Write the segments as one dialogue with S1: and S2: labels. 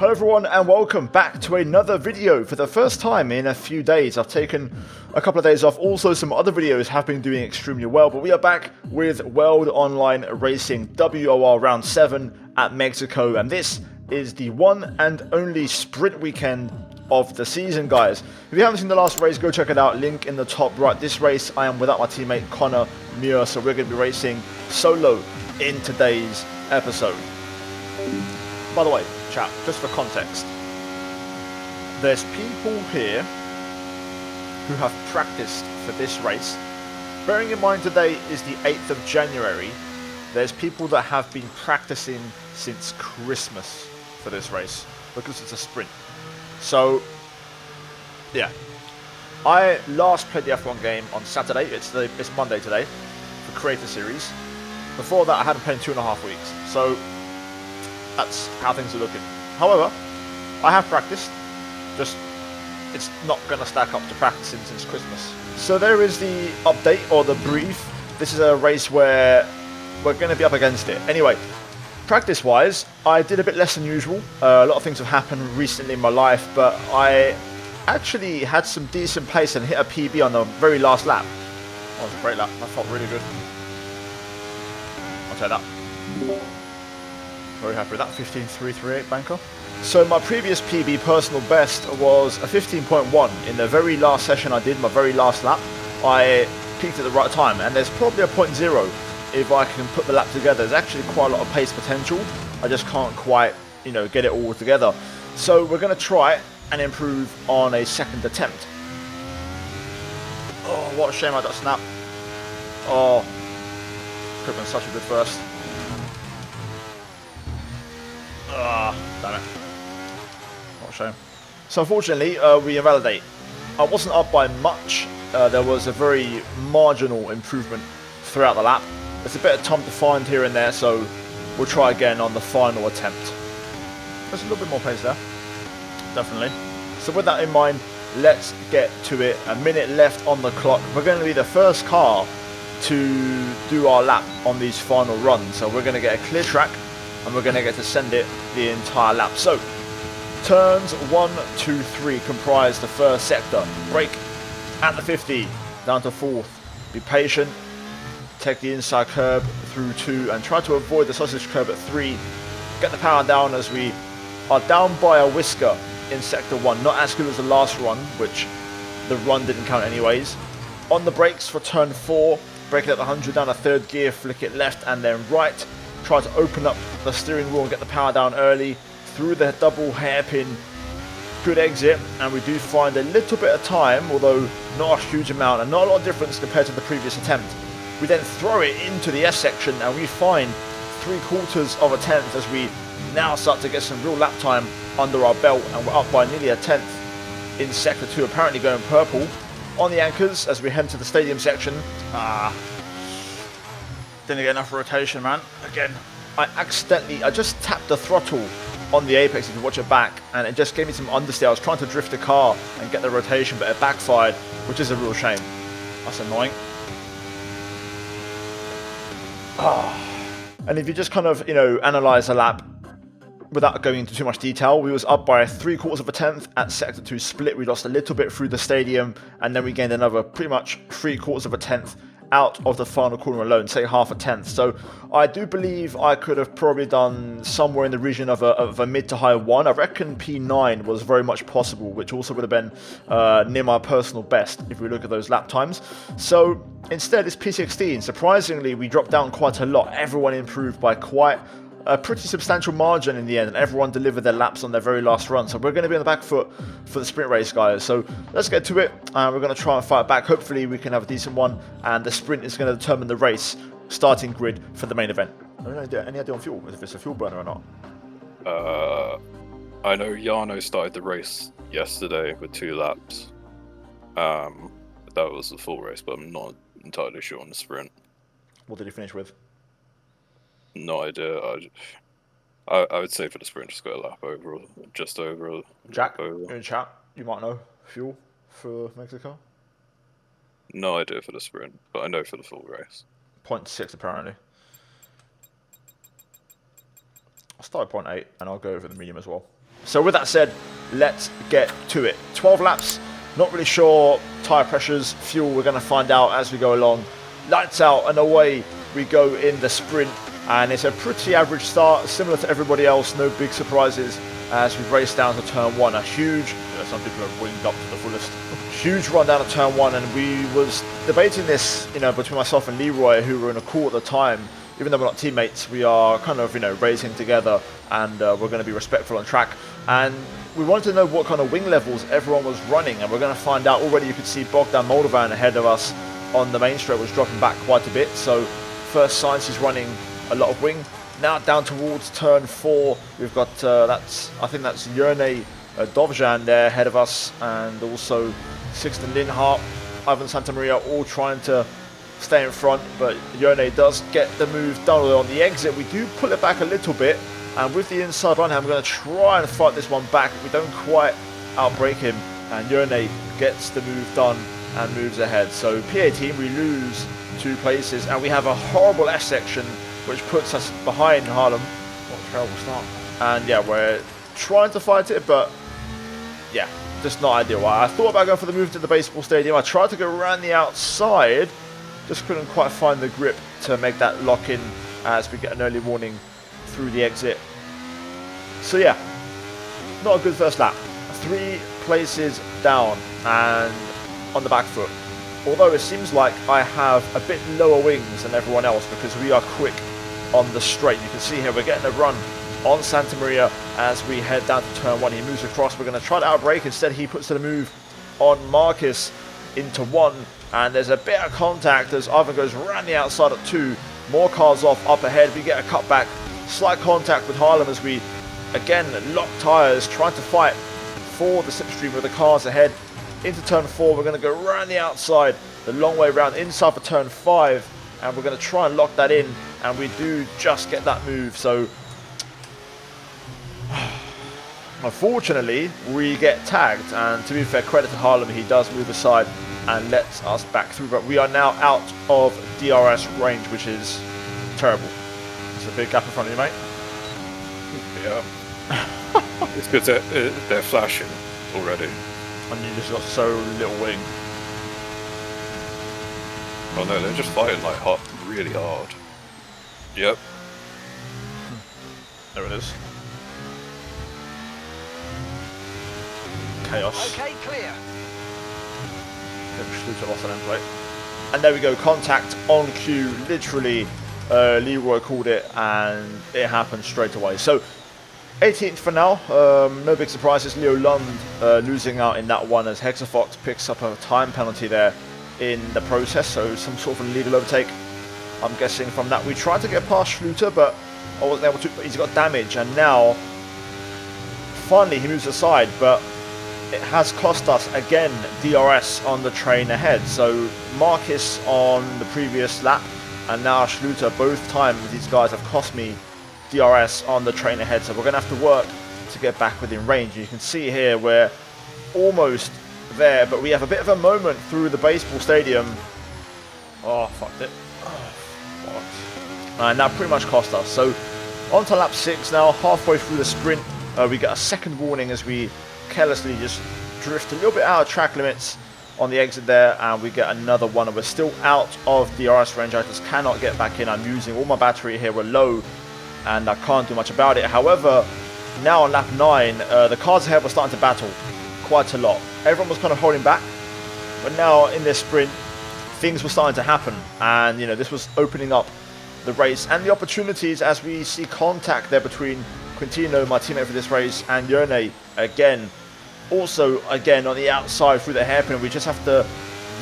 S1: Hello everyone and welcome back to another video. For the first time in a few days, I've taken a couple of days off. Also, some other videos have been doing extremely well, but we are back with World Online Racing WOR Round 7 at Mexico, and this is the one and only sprint weekend of the season, guys. If you haven't seen the last race, go check it out, link in the top right. This race I am without my teammate Connor Muir, so we're going to be racing solo in today's episode. By the way, chat, just for context, there's people here who have practiced for this race. Bearing in mind today is the 8th of January, there's people that have been practicing since Christmas for this race because it's a sprint. So, yeah. I last played the F1 game on Saturday, it's Monday today, for Creator Series. Before that I hadn't played in 2.5 weeks, so that's how things are looking. However, I have practiced, just it's not going to stack up to practicing since Christmas. So there is the update, or the brief. This is a race where we're going to be up against it. Anyway, practice-wise, I did a bit less than usual. A lot of things have happened recently in my life, but I actually had some decent pace and hit a PB on the very last lap. That was a great lap, that felt really good. I'll take that. Very happy with that, 15.338 banker. So my previous PB personal best was a 15.1. In the very last session I did, my very last lap, I peaked at the right time, and there's probably a 0.0 if I can put the lap together. There's actually quite a lot of pace potential. I just can't quite, get it all together. So we're going to try and improve on a second attempt. Oh, what a shame I got snapped. Oh, could have been such a good first. Ah, damn it. What a shame. So unfortunately, we invalidate. I wasn't up by much. There was a very marginal improvement throughout the lap. There's a bit of time to find here and there, so we'll try again on the final attempt. There's a little bit more pace there. Definitely. So with that in mind, let's get to it. A minute left on the clock. We're going to be the first car to do our lap on these final runs. So we're going to get a clear track, and we're going to get to send it the entire lap. So, turns 1, 2, 3 comprise the first sector. Brake at the 50, down to 4th. Be patient, take the inside curb through 2, and try to avoid the sausage curb at 3. Get the power down as we are down by a whisker in sector 1. Not as good as the last run, which the run didn't count anyways. On the brakes for turn 4, brake it at 100 down a 3rd gear, flick it left and then right. Try to open up the steering wheel and get the power down early through the double hairpin. Good exit, and we do find a little bit of time, although not a huge amount and not a lot of difference compared to the previous attempt. We then throw it into the S section and we find 3/4 of a tenth as we now start to get some real lap time under our belt, and we're up by nearly a tenth in sector 2, apparently going purple. On the anchors as we head to the stadium section. Didn't get enough rotation, man. Again, I just tapped the throttle on the apex if you watch it back, and it just gave me some understeer. I was trying to drift the car and get the rotation, but it backfired, which is a real shame. That's annoying. And if you just kind of, analyze the lap without going into too much detail, we was up by 3/4 of a tenth at sector 2 split. We lost a little bit through the stadium, and then we gained another pretty much 3/4 of a tenth out of the final corner alone, say half a tenth. So I do believe I could have probably done somewhere in the region of a mid to high 1. I reckon P9 was very much possible, which also would have been near my personal best if we look at those lap times. So instead it's P16. Surprisingly, we dropped down quite a lot. Everyone improved by quite a pretty substantial margin in the end, and everyone delivered their laps on their very last run. So we're going to be on the back foot for the sprint race, guys. So let's get to it. We're going to try and fight back. Hopefully we can have a decent one, and the sprint is going to determine the race starting grid for the main event. I don't know, any idea on fuel, if it's a fuel burner or not?
S2: I know Jarno started the race yesterday with 2 laps. That was the full race, but I'm not entirely sure on the sprint.
S1: What did he finish with?
S2: No idea. I would say for the sprint, just go a lap over, just over.
S1: Jack, you're in chat. You might know fuel for Mexico.
S2: No idea for the sprint, but I know for the full race.
S1: 0.6 apparently. I'll start at 0.8 and I'll go over the medium as well. So with that said, let's get to it. 12 laps, not really sure tyre pressures, fuel, we're going to find out as we go along. Lights out and away we go in the sprint, and it's a pretty average start, similar to everybody else, no big surprises as we race down to turn 1. A huge, some people are winged up to the fullest, huge run down to turn 1, and we was debating this, between myself and Leroy, who were in a call at the time. Even though we're not teammates, we are kind of, racing together, and we're going to be respectful on track. And we wanted to know what kind of wing levels everyone was running, and we're going to find out. Already you could see Bogdan Moldovan ahead of us on the main straight was dropping back quite a bit. So first signs he's running a lot of wing. Now down towards turn 4, we've got, I think that's Jerne Dovjan there ahead of us, and also Sixten Linhart, Ivan Santamaria, all trying to stay in front, but Jerne does get the move done. On the exit we do pull it back a little bit, and with the inside run I'm going to try and fight this one back. We don't quite outbrake him, and Jerne gets the move done and moves ahead. So P18, we lose 2 places, and we have a horrible S section which puts us behind Harlem. What a terrible start. And yeah, we're trying to fight it, but yeah, just not ideal. I thought about going for the move to the baseball stadium. I tried to go around the outside, just couldn't quite find the grip to make that lock in as we get an early warning through the exit. So yeah, not a good first lap. 3 places down and on the back foot. Although it seems like I have a bit lower wings than everyone else because we are quick on the straight. You can see here we're getting a run on Santa Maria as we head down to turn 1. He moves across. We're going to try to outbrake. Instead he puts the move on Marcus into 1, and there's a bit of contact as Ivan goes around the outside at 2. More cars off up ahead. We get a cutback, slight contact with Harlem as we again lock tyres, trying to fight for the slipstream with the cars ahead. Into turn 4, we're going to go around the outside, the long way around, inside for turn 5, and we're going to try and lock that in, and we do just get that move. So unfortunately we get tagged, and to be fair, credit to Harlem, he does move aside and lets us back through, but we are now out of DRS range, which is terrible. It's a big gap in front of you, mate.
S2: Yeah. It's good that they're flashing already.
S1: And you just got so little wing.
S2: Oh no, they're just fighting like hot, really hard. Yep.
S1: There it is. Chaos.
S3: Okay, clear.
S1: Lost an end plate. And there we go, contact on cue. Literally, Leroy called it, and it happened straight away. So 18th for now, no big surprises. Leo Lund losing out in that one as Hexafox picks up a time penalty there in the process, so some sort of illegal overtake, I'm guessing, from that. We tried to get past Schluter, but I wasn't able to. He's got damage, and now finally he moves aside, but it has cost us again DRS on the train ahead. So Marcus on the previous lap, and now Schluter, both times these guys have cost me DRS on the train ahead, so we're going to have to work to get back within range. You can see here we're almost there, but we have a bit of a moment through the baseball stadium. Oh, fucked it. Oh, fuck. And that pretty much cost us. So on to lap 6 now, halfway through the sprint. We get a second warning as we carelessly just drift a little bit out of track limits on the exit there, and we get another one, and we're still out of DRS range. I just cannot get back in. I'm using all my battery here, we're low, and I can't do much about it. However, now on lap 9, the cars ahead were starting to battle quite a lot. Everyone was kind of holding back, but now in this sprint, things were starting to happen, and this was opening up the race and the opportunities as we see contact there between Quintino, my teammate for this race, and Jerne again. Also, again, on the outside through the hairpin, we just have to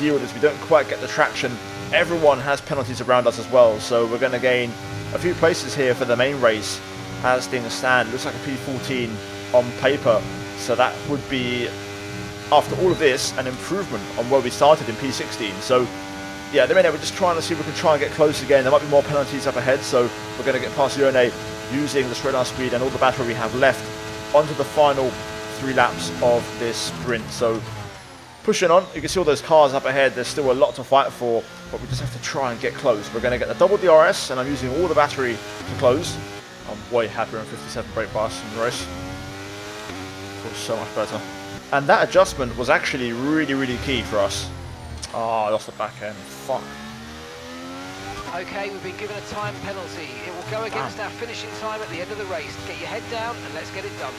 S1: deal with this. We don't quite get the traction. Everyone has penalties around us as well, so we're going to gain a few places here for the main race as things stand. Looks like a P14 on paper, so that would be, after all of this, an improvement on where we started in P16. So yeah, at the minute we're just trying to see if we can try and get close again. There might be more penalties up ahead, so we're going to get past Jerne using the straight line speed and all the battery we have left onto the final 3 laps of this sprint. So pushing on, you can see all those cars up ahead. There's still a lot to fight for, but we just have to try and get close. We're going to get the double DRS, and I'm using all the battery to close. I'm way happier on 57 brake bars in the race. Feels so much better. And that adjustment was actually really, really key for us. Oh, I lost the back end. Fuck.
S3: Okay, we've been given a time penalty. It will go against our finishing time at the end of the race. Get your head down and let's get it done.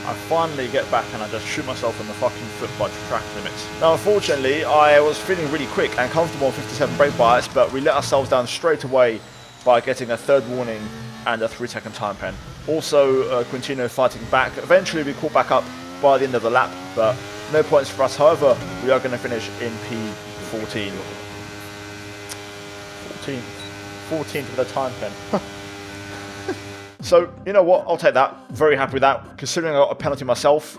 S1: I finally get back and I just shoot myself in the fucking foot by track limits. Now, unfortunately, I was feeling really quick and comfortable on 57 brake bias, but we let ourselves down straight away by getting a third warning and a 3-second time pen. Also, Quintino fighting back. Eventually, we caught back up by the end of the lap, but no points for us. However, we are going to finish in P14. 14th with a time pen. So, you know what? I'll take that. Very happy with that. Considering I got a penalty myself,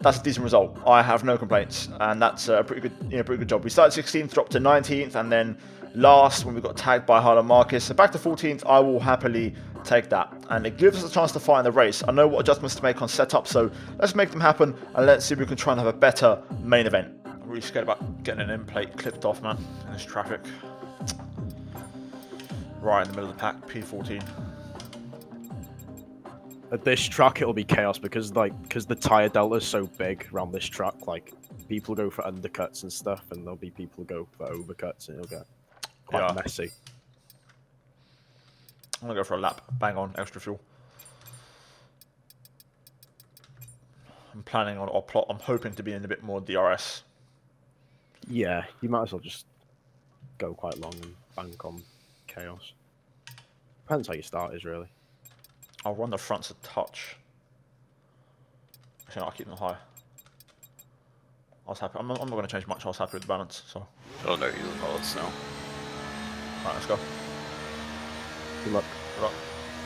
S1: that's a decent result. I have no complaints, and that's a pretty good job. We started 16th, dropped to 19th, and then last when we got tagged by Harlan Marcus. So back to 14th, I will happily take that. And it gives us a chance to find the race. I know what adjustments to make on setup, so let's make them happen, and let's see if we can try and have a better main event. I'm really scared about getting an end plate clipped off, man, in this traffic. Right in the middle of the pack, P14.
S4: At this track, it'll be chaos because the tire delta is so big around this track. Like, people go for undercuts and stuff, and there'll be people who go for overcuts, and it'll get quite messy.
S1: I'm gonna go for a lap. Bang on, extra fuel. I'm planning on our plot. I'm hoping to be in a bit more DRS.
S4: Yeah, you might as well just go quite long and bank on chaos. Depends how your start is, really.
S1: I'll run the fronts a touch. Actually, no, I'll keep them high. I was happy. I'm not going to change much. I was happy with the balance. So.
S2: Oh no, you're the cards now.
S1: Right, let's go.
S4: Good luck.
S1: Good luck.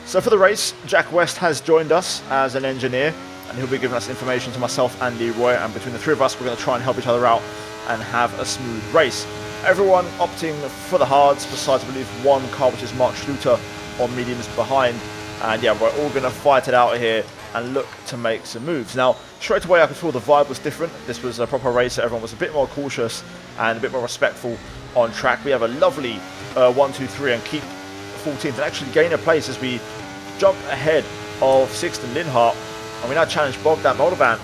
S1: So for the race, Jack West has joined us as an engineer, and he'll be giving us information to myself and Leroy. And between the three of us, we're going to try and help each other out and have a smooth race. Everyone opting for the hards, besides I believe one car, which is Mark Schluter on mediums behind. And yeah, we're all going to fight it out here and look to make some moves. Now, straight away I could feel the vibe was different. This was a proper race, so everyone was a bit more cautious and a bit more respectful on track. We have a lovely 1, 2, 3 and keep 14th and actually gain a place as we jump ahead of 6th and Linhart. And we now challenge Bogdan Moldovan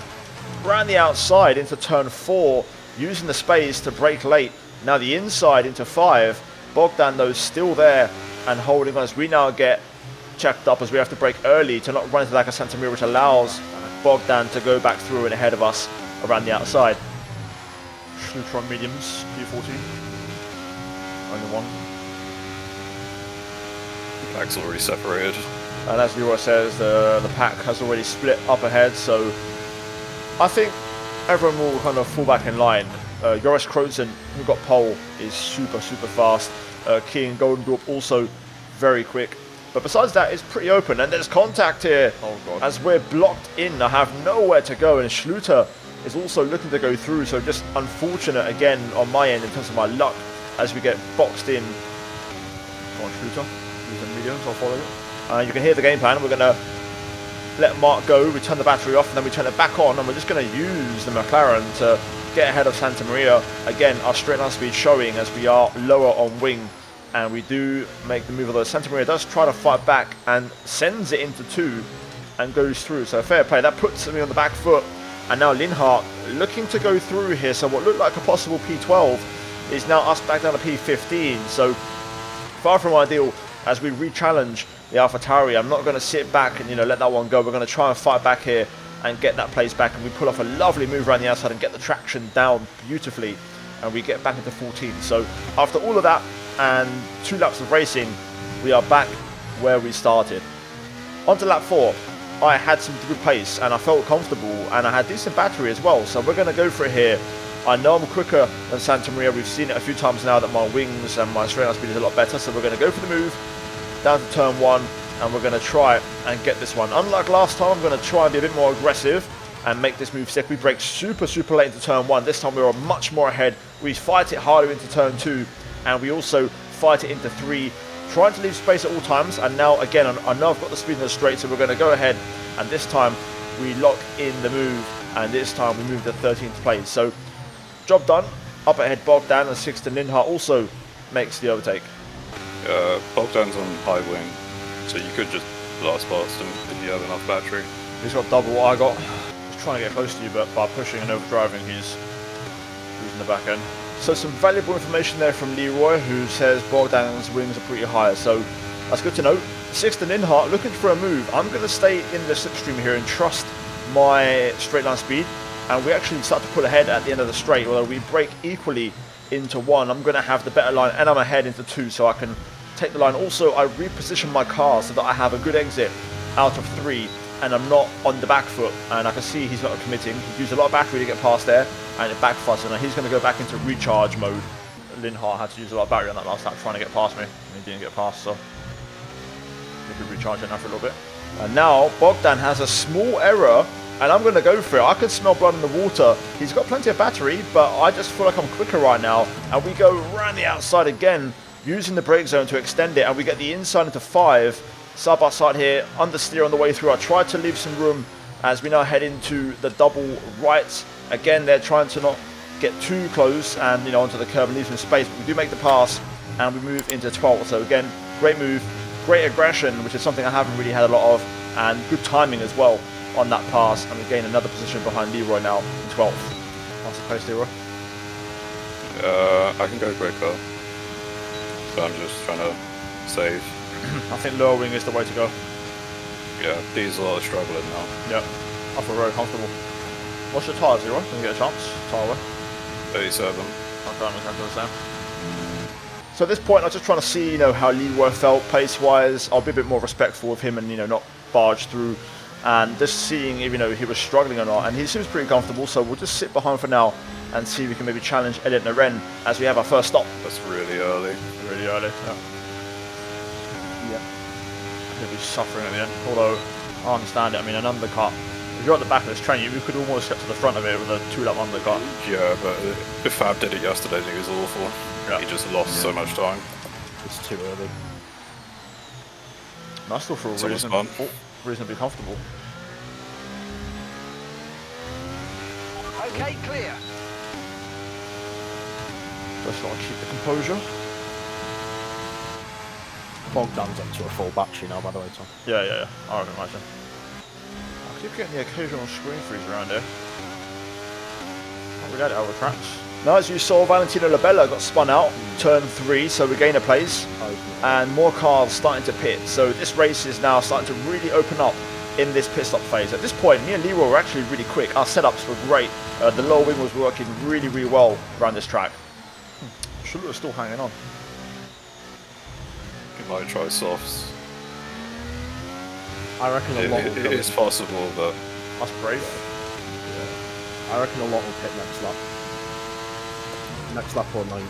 S1: around the outside into turn 4, using the space to brake late. Now the inside into 5. Bogdan, though, still there and holding on as we now get checked up as we have to brake early to not run into like a Santa Maria, which allows Bogdan to go back through and ahead of us around the outside. Schluter on mediums, P14. Only one.
S2: The pack's already separated.
S1: And as Leroy says, the pack has already split up ahead, so I think everyone will kind of fall back in line. Joris Krozen, who got pole, is super fast. Kean Goldendorp also very quick. But besides that, it's pretty open, and there's contact here.
S2: Oh god.
S1: As we're blocked in, I have nowhere to go, and Schluter is also looking to go through, so just unfortunate again on my end in terms of my luck as we get boxed in. Come on, Schluter. Using mediums, I'll follow you. You can hear the game plan. We're going to let Mark go, we turn the battery off, and then we turn it back on, and we're just going to use the McLaren to get ahead of Santa Maria. Again, our straight line speed showing as we are lower on wing. And we do make the move, although Santa Maria does try to fight back and sends it into 2 and goes through. So fair play. That puts me on the back foot. And now Linhart looking to go through here. So what looked like a possible P12 is now us back down to P15. So far from ideal as we re-challenge the AlphaTauri. I'm not going to sit back and let that one go. We're going to try and fight back here and get that place back. And we pull off a lovely move around the outside and get the traction down beautifully. And we get back into 14th. So after all of that, and 2 laps of racing, we are back where we started. On to lap 4, I had some good pace and I felt comfortable and I had decent battery as well, so we're going to go for it here. I know I'm quicker than Santa Maria, we've seen it a few times now that my wings and my straight line speed is a lot better, so we're going to go for the move down to turn 1 and we're going to try and get this one. Unlike last time, I'm going to try and be a bit more aggressive and make this move sick. We brake super late into turn 1, this time we were much more ahead. We fight it harder into turn 2 and we also fight it into 3, trying to leave space at all times. And now again, I know I've got the speed in the straight, so we're going to go ahead and this time we lock in the move and this time we move to 13th place. So job done. Up ahead Bogdan and 6th and Linhart also makes the overtake.
S2: Bogdan's on high wing, so you could just last past him if you have enough battery.
S1: He's got double what I got. He's trying to get close to you, but by pushing and overdriving, he's losing the back end. So some valuable information there from Leroy, who says Bogdan's wings are pretty high, so that's good to know. Sixth and Inhart looking for a move. I'm going to stay in the slipstream here and trust my straight line speed, and we actually start to pull ahead at the end of the straight, although we break equally into one. I'm going to have the better line, and I'm ahead into two, so I can take the line. Also, I reposition my car so that I have a good exit out of three, and I'm not on the back foot, and I can see he's not committing. He's used a lot of battery to get past there, and it backfires, and he's going to go back into recharge mode. Linhart had to use a lot of battery on that last lap trying to get past me, and he didn't get past, so he could recharge it now for a little bit. And now Bogdan has a small error, and I'm going to go for it. I can smell blood in the water. He's got plenty of battery, but I just feel like I'm quicker right now, and we go around the outside again, using the brake zone to extend it, and we get the inside into 5, side by side here, understeer on the way through. I tried to leave some room as we now head into the double right. Again, they're trying to not get too close and onto the curb and leave some space, but we do make the pass, and we move into 12th. So again, great move, great aggression, which is something I haven't really had a lot of, and good timing as well on that pass, and we gain another position behind Leroy now in 12th. What's the pace, Leroy?
S2: I can go quicker, but I'm just trying to save.
S1: I think lower wing is the way to go.
S2: Yeah, Diesel are struggling now.
S1: Yeah, I feel very comfortable. What's your tyres, Leroy? Can you get a chance? Tyre away.
S2: 37.
S1: Okay, I'm exactly the same. So at this point, I was just trying to see, how Leroy felt pace-wise. I'll be a bit more respectful of him and, not barge through. And just seeing if, he was struggling or not. And he seems pretty comfortable, so we'll just sit behind for now and see if we can maybe challenge Elliot Naren as we have our first stop.
S2: That's really early.
S1: Really early, yeah. Yeah. He'll be suffering at the end, although I understand it. I mean, an undercut. If you're at the back of this train, you could almost get to the front of it with a 2-lap undercut.
S2: Yeah, but if Fab did it yesterday, he was awful.
S1: Yeah.
S2: He just lost so much time.
S4: It's too early.
S1: And I still feel reasonably comfortable.
S3: Okay, clear.
S1: Just got to keep the composure.
S4: Bogdan's up to a full battery now, by the way, Tom.
S1: Yeah. I would imagine. I keep getting the occasional screen freeze around here. We got it over tracks. Now, as you saw, Valentino Labella got spun out, turn 3, so we gain a place, and more cars starting to pit. So this race is now starting to really open up in this pit stop phase. At this point, me and Leroy were actually really quick. Our setups were great. The lower wing was working really, really well around this track. Schuller is still hanging on.
S2: You might try softs.
S4: I reckon a lot will
S2: It is possible, but
S1: That's brave.
S4: I reckon a lot will pit next lap. Next lap or 19.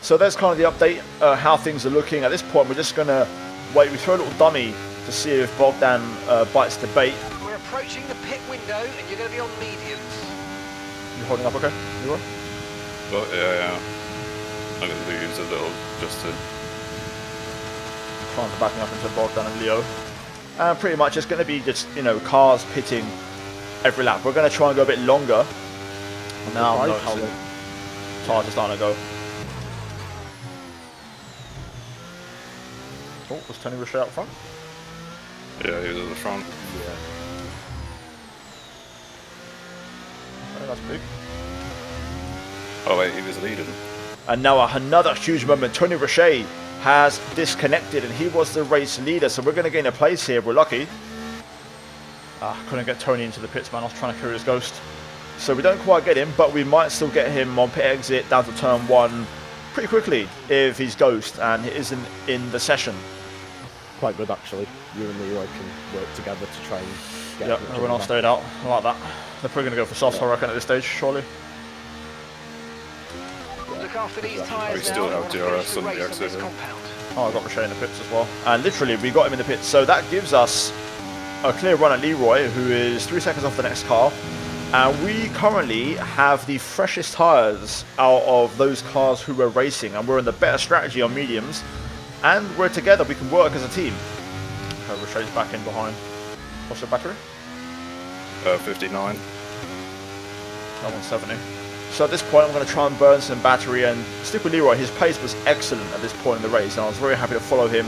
S1: So there's kind of the update, how things are looking. At this point, we're just going to wait. We throw a little dummy to see if Bogdan bites the bait.
S3: We're approaching the pit window, and you're going to be on mediums.
S1: You holding up okay, Leroy?
S2: but yeah. I'm going to lose a little just to.
S1: Trying to backing up into Bogdan and Leo. And pretty much it's going to be just, cars pitting every lap. We're going to try and go a bit longer. Now I'm noticing tires are starting to go. Oh, was Tony Richet out front?
S2: Yeah, he was at the front.
S1: Yeah. Okay, that's big.
S2: Oh wait, he was leading.
S1: And now another huge moment. Tony Richet has disconnected, and he was the race leader, so we're going to gain a place here. We're lucky. Couldn't get Tony into the pits, man. I was trying to carry his ghost. So we don't quite get him, but we might still get him on pit exit down to turn 1 pretty quickly if he's ghost and he isn't in the session.
S4: Quite good, actually. You and Leroy can work together to try and get
S1: Yep, everyone else stayed out. I like that. They're probably going to go for softs, I reckon, at this stage, surely.
S3: Look after these tyres
S2: We
S3: now.
S2: still
S3: We
S2: have
S3: want to finish
S2: DRS
S3: the
S2: on the
S3: race
S2: exit
S3: this
S2: here.
S3: compound.
S1: Oh, I got Richet in the pits as well. And literally, we got him in the pits. So that gives us a clear run at Leroy, who is 3 seconds off the next car. And we currently have the freshest tyres out of those cars who were racing. And we're in the better strategy on mediums. And we're together. We can work as a team. Okay, Richet's back in behind. What's your battery?
S2: 59.
S1: That one's 70. So at this point, I'm going to try and burn some battery and stick with Leroy. His pace was excellent at this point in the race, and I was very happy to follow him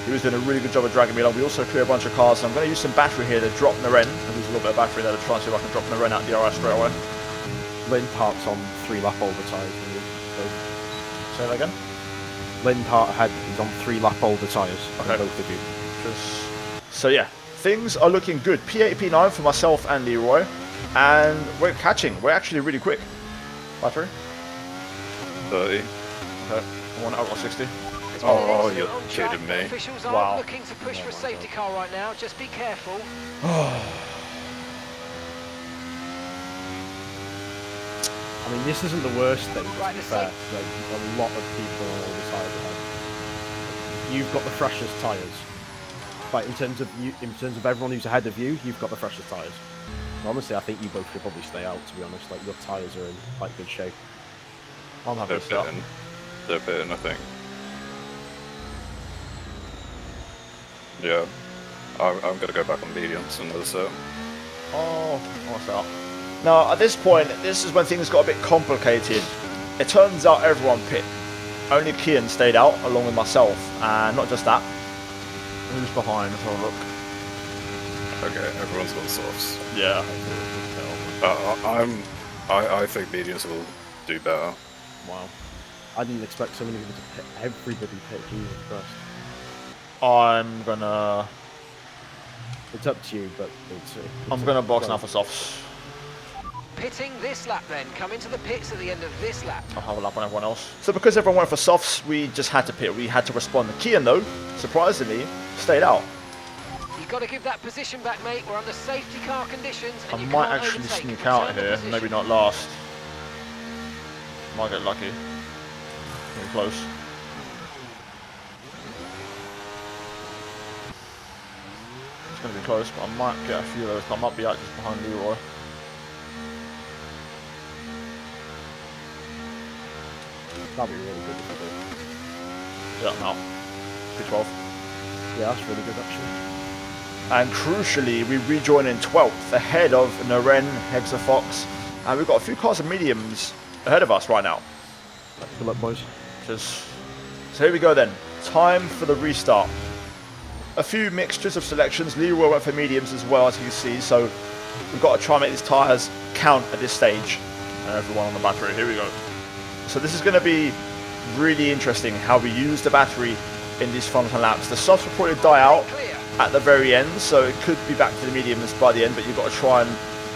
S1: He was doing a really good job of dragging me along. We also clear a bunch of cars, so I'm going to use some battery here to drop Naren. I'll use a little bit of battery there to try and see if I can drop Naren out the DRS straight away.
S4: Lindhart's on 3-lap older tyres than you.
S1: Say that again?
S4: Lindhart is on 3-lap older tyres
S1: Okay.
S4: than both of you.
S1: So yeah, things are looking good. P8, P9 for myself and Leroy, and we're catching. We're actually really quick. Battery?
S2: 30.
S1: Okay. I've got 60.
S3: It's been an
S2: Oh,
S3: incident
S2: you're
S3: on track.
S2: kidding me.
S3: Officials
S1: Wow.
S3: aren't looking to push for a safety car right now. Just be careful.
S4: I mean, this isn't the worst thing, to
S3: Right,
S4: be
S3: the
S4: fair. Like, a lot of people on all the tyres ahead. You've got the freshest tyres. Like, in terms of everyone who's ahead of you, you've got the freshest tyres. Honestly, I think you both should probably stay out, to be honest. Like, your tyres are in quite good shape.
S1: I'm happy
S2: They're
S1: to start.
S2: pitting. They're pitting, I think. Yeah. I'm going to go back on mediums and another set.
S1: Oh, what's that? Now, at this point, this is when things got a bit complicated. It turns out everyone pit. Only Kian stayed out, along with myself. And not just that. Who's behind? Let's have a look.
S2: Okay, everyone's got softs.
S1: Yeah.
S2: I think mediums will do better.
S4: Wow. I didn't expect so many people to pit. Everybody pit, Jesus Christ.
S1: I'm gonna...
S4: It's up to you, but
S1: I'm gonna box now for softs.
S3: Pitting this lap then. Come into the pits at the end of this lap.
S1: I'll have a lap on everyone else. So because everyone went for softs, we just had to pit. We had to respond. Kian, though, surprisingly, stayed out.
S3: You've got to give that position back, mate. We're under safety car conditions.
S1: I
S3: And you
S1: might
S3: can't
S1: actually
S3: overtake.
S1: sneak
S3: Return
S1: out
S3: the
S1: here,
S3: position.
S1: maybe not last. Might get lucky. Getting close. It's going to be close, but I might get a few of those. I might be out just behind Leroy.
S4: That'd be really good if you did.
S1: Yeah, now. P12.
S4: Yeah, that's really good, actually.
S1: And crucially, we rejoin in 12th, ahead of Naren, Hexafox, and we've got a few cars and mediums ahead of us right now.
S4: Good luck, boys.
S1: So here we go then. Time for the restart. A few mixtures of selections. Leroy went for mediums as well, as you can see, so we've got to try and make these tyres count at this stage. And everyone on the battery, here we go. So this is going to be really interesting how we use the battery in these front laps. The softs will probably die out
S3: Clear.
S1: at the very end, so it could be back to the mediums by the end, but you've got to try and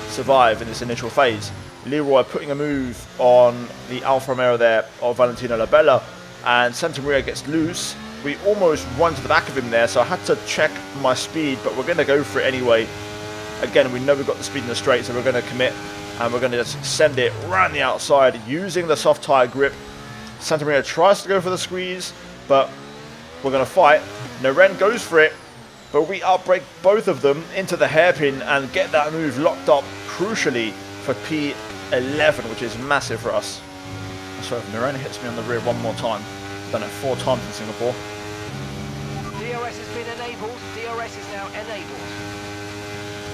S1: survive in this initial phase. Leroy putting a move on the Alfa Romeo there of Valentino Labella, and Santa Maria gets loose. We almost run to the back of him there, so I had to check my speed, but we're going to go for it anyway. Again, we know we've got the speed in the straight, so we're going to commit, and we're going to just send it around the outside using the soft tyre grip. Santa Maria tries to go for the squeeze, but we're going to fight. Naren goes for it, but we outbrake both of them into the hairpin and get that move locked up crucially for P11, which is massive for us. So if Naren hits me on the rear one more time, done it 4 times in Singapore.
S3: DRS has been enabled. DRS is now enabled.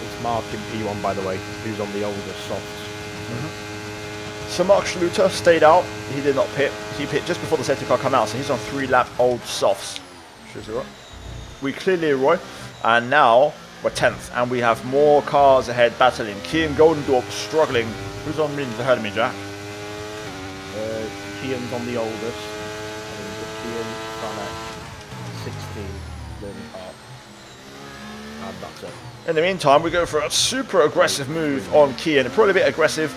S4: It's Mark in P1, by the way, who's on the older softs.
S1: So Mark Schluter stayed out. He did not pit. He pit just before the safety car came out, so he's on 3-lap old softs. We clear Leroy, and now we're 10th, and we have more cars ahead battling. Kian Goldendorp struggling. Who's on mediums ahead of me, Jack?
S4: Kian's on the oldest. And Kian, Franek, 16, Lindhart. And that's it.
S1: In the meantime, we go for a super aggressive move on Kian. Probably a bit aggressive.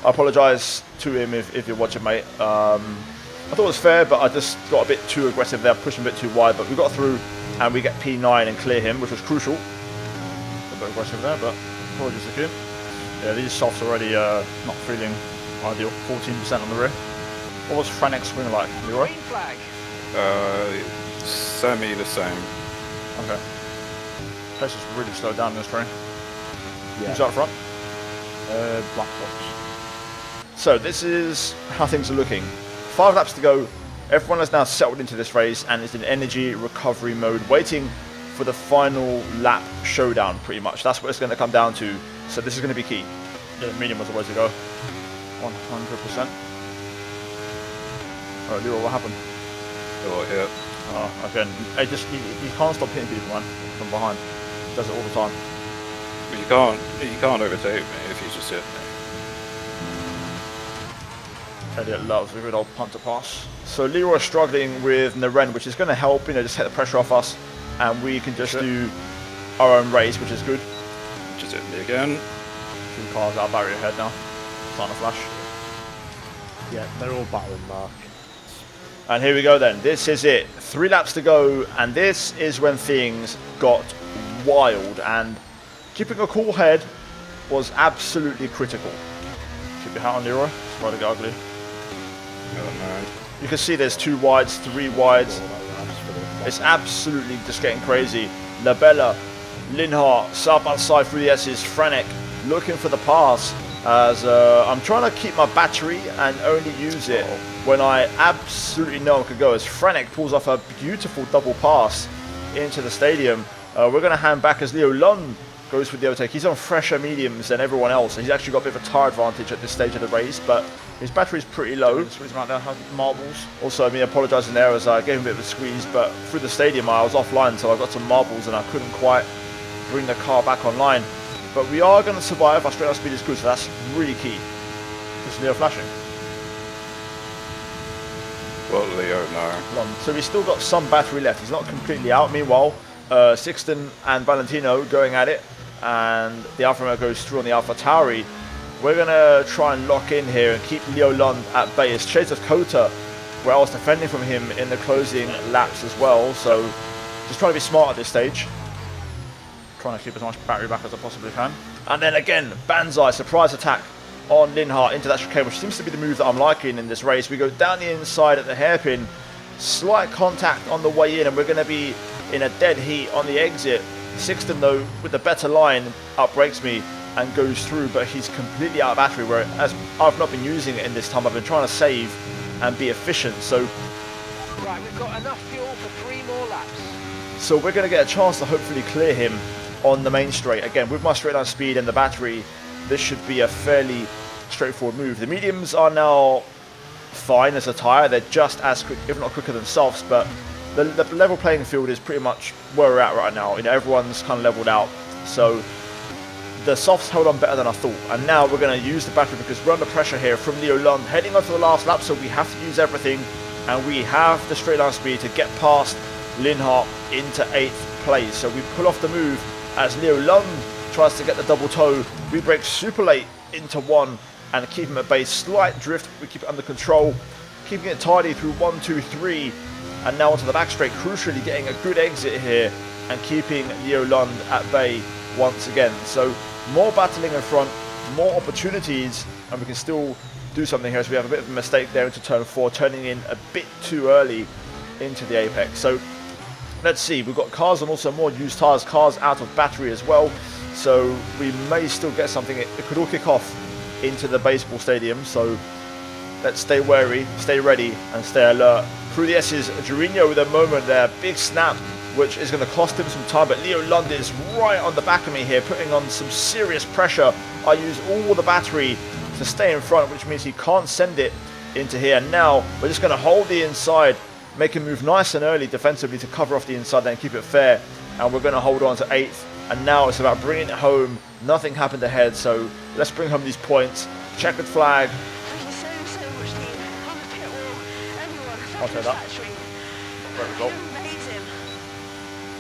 S1: I apologise to him if you're watching, mate. I thought it was fair, but I just got a bit too aggressive there, pushing a bit too wide. But we got through, and we get P9 and clear him, which was crucial. A bit aggressive there, but apologies to Kian. Yeah, these softs already not feeling ideal. 14% on the rear. What was Franek's swing like, Leroy?
S3: Green flag.
S2: Semi the same.
S1: Okay. Pace is really slowed down in this train.
S4: Yeah.
S1: Who's out front?
S4: Black box.
S1: So this is how things are looking. 5 laps to go. Everyone has now settled into this race and is in energy recovery mode, waiting for the final lap showdown, pretty much. That's what it's going to come down to. So this is going to be key. The medium was the way to go. 100%. Oh, Leroy, what happened?
S2: Oh, yeah.
S1: Oh, again, you can't stop hitting people, man, from behind. He does it all the time.
S2: But you can't overtake me if you just hit me.
S1: Elliot loves a good old punt to pass. So Leroy's struggling with Naren, which is going to help, just take the pressure off us, and we can just do our own race, which is good.
S2: Just hit me again.
S1: 2 cars out barrier ahead now. Starting to flash.
S4: Yeah, they're all battling Mark.
S1: And here we go then. This is it. 3 laps to go, and this is when things got wild. And keeping a cool head was absolutely critical. Keep your hat on, Leroy. It's about to get ugly.
S2: Oh no.
S1: You can see there's 2 wides, 3 wides. It's absolutely just getting crazy. Labella, Linhart, side by side through the S's. Franek looking for the pass. As I'm trying to keep my battery and only use it when I absolutely know I could go. As Franek pulls off a beautiful double pass into the stadium. We're going to hand back as Leo Lund goes for the overtake. He's on fresher mediums than everyone else. He's actually got a bit of a tire advantage at this stage of the race, but his battery's pretty low. Squeeze him out there, have marbles. Also, apologising there as I gave him a bit of a squeeze, but through the stadium I was offline, so I got some marbles and I couldn't quite bring the car back online. But we are going to survive. Our straight line speed is good, so that's really key. Just Leo flashing.
S2: Well, Leo, no.
S1: So he's still got some battery left. He's not completely out. Meanwhile, Sixten and Valentino going at it, and the Alfa Romeo goes through on the Alfa Tauri. We're going to try and lock in here and keep Leo Lund at bay. It's Chase of Kota, where I was defending from him in the closing laps as well. So just trying to be smart at this stage. Trying to keep as much battery back as I possibly can. And then again, Banzai, surprise attack on Linhart into that chicane, which seems to be the move that I'm liking in this race. We go down the inside at the hairpin, slight contact on the way in, and we're going to be in a dead heat on the exit. Sixten, though, with the better line, outbrakes me and goes through, but he's completely out of battery, whereas I've not been using it in this time. I've been trying to save and be efficient. So
S3: Right, we've got enough fuel for 3 more laps.
S1: So we're going to get a chance to hopefully clear him on the main straight. Again, with my straight line speed and the battery, this should be a fairly straightforward move. The mediums are now fine as a tyre. They're just as quick, if not quicker than softs, but the level playing field is pretty much where we're at right now. Everyone's kind of leveled out. So the softs held on better than I thought. And now we're going to use the battery because we're under pressure here from Leo Lund heading on to the last lap, so we have to use everything. And we have the straight line speed to get past Linhart into 8th place. So we pull off the move as Leo Lund tries to get the double toe. We brake super late into 1 and keep him at bay. Slight drift, we keep it under control, keeping it tidy through 1, 2, 3, and now onto the back straight. Crucially getting a good exit here and keeping Leo Lund at bay once again. So more battling in front, more opportunities, and we can still do something here. So we have a bit of a mistake there into turn 4, turning in a bit too early into the apex. So let's see, we've got cars and also more used tyres, cars out of battery as well. So we may still get something. It could all kick off into the baseball stadium. So let's stay wary, stay ready, and stay alert. Through the S's, Jorginho with a moment there, big snap, which is going to cost him some time. But Leo Lund is right on the back of me here, putting on some serious pressure. I use all the battery to stay in front, which means he can't send it into here. Now we're just going to hold the inside, make him move nice and early defensively to cover off the inside there and keep it fair. And we're going to hold on to 8th. And now it's about bringing it home. Nothing happened ahead, so let's bring home these points. Checkered flag.
S5: Thank you so much, Steve. On the pit wall, everyone.
S1: I'll take that. Great result.
S5: Amazing.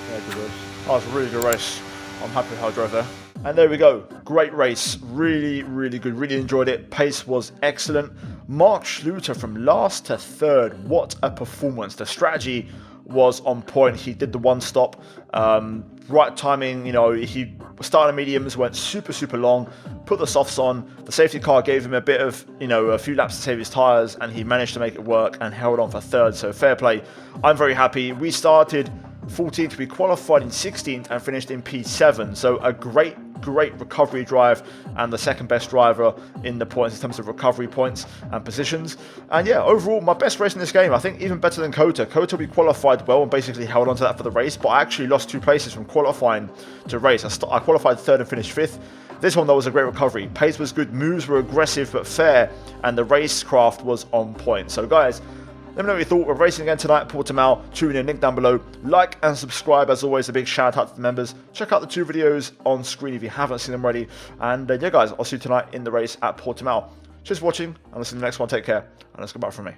S4: Yeah, good race.
S1: That was a really good race. I'm happy with how I drove there. And there we go. Great race. Really, really good. Really enjoyed it. Pace was excellent. Mark Schluter from last to 3rd. What a performance. The strategy was on point. He did the one stop. Right timing, he started mediums, went super long, put the softs on. The safety car gave him a bit of, a few laps to save his tyres, and he managed to make it work and held on for 3rd. So fair play. I'm very happy. We started 14th, we qualified in 16th and finished in P7. So a great recovery drive and the second best driver in the points in terms of recovery points and positions. And yeah, overall my best race in this game. I think even better than Kota. Kota we qualified well and basically held on to that for the race, but I actually lost 2 places from qualifying to race. I qualified 3rd and finished 5th. This one though was a great recovery. Pace was good, moves were aggressive but fair, and the racecraft was on point. So guys, Let me know what you thought. We're racing again tonight at Portimao. Tune in, link down below. Like and subscribe. As always, a big shout out to the members. Check out the 2 videos on screen if you haven't seen them already. And yeah, guys, I'll see you tonight in the race at Portimao. Cheers for watching, and I'll see you in the next one. Take care, and let's go back from me.